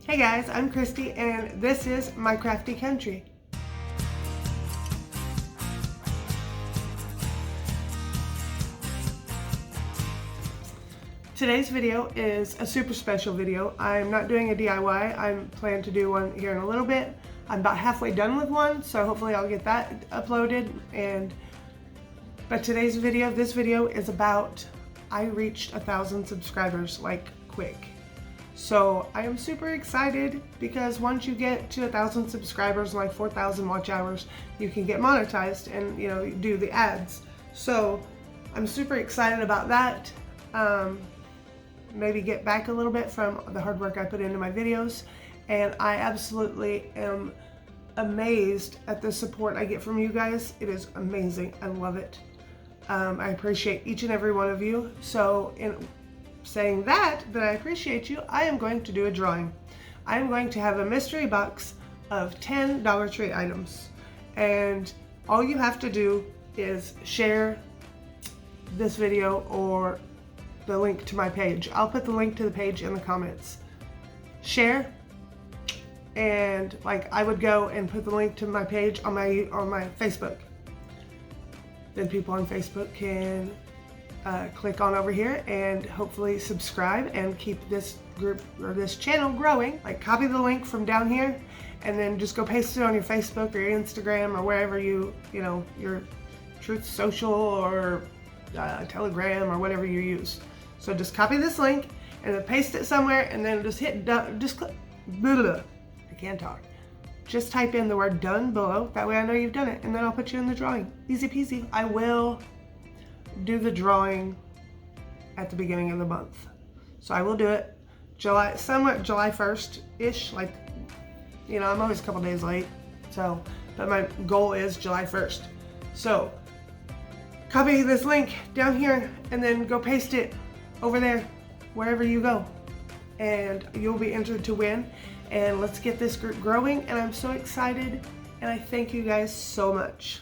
Hey guys, I'm Christy and this is my Crafty Country. Today's video is a super special video. I'm not doing a DIY. I'm planning to do one here in a little bit. I'm about halfway done with one, so hopefully I'll get that uploaded. But today's video, this video is about I reached 1,000 subscribers like quick. So I am super excited because once you get to 1,000 subscribers, like 4,000 watch hours, you can get monetized and do the ads. So I'm super excited about that. Maybe get back a little bit from the hard work I put into my videos, and I absolutely am amazed at the support I get from you guys. It is amazing. I love it. I appreciate each and every one of you. So in saying that I appreciate you, I am going to do a drawing. I am going to have a mystery box of 10 Dollar Tree items, and all you have to do is share this video or the link to my page. I'll put the link to the page in the comments. Share, and I would go and put the link to my page on my Facebook. Then people on Facebook can click on over here and hopefully subscribe and keep this group or this channel growing. Copy the link from down here and then just go paste it on your Facebook or your Instagram or wherever your Truth Social or Telegram or whatever you use. So just copy this link and then paste it somewhere and then just hit done. Just click. I can't talk. Just type in the word done below. That way I know you've done it, and then I'll put you in the drawing. Easy peasy. I will do the drawing at the beginning of the month. So I will do it July 1st-ish. I'm always a couple days late. But my goal is July 1st. So copy this link down here and then go paste it over there, wherever you go. And you'll be entered to win. And let's get this group growing. And I'm so excited. And I thank you guys so much.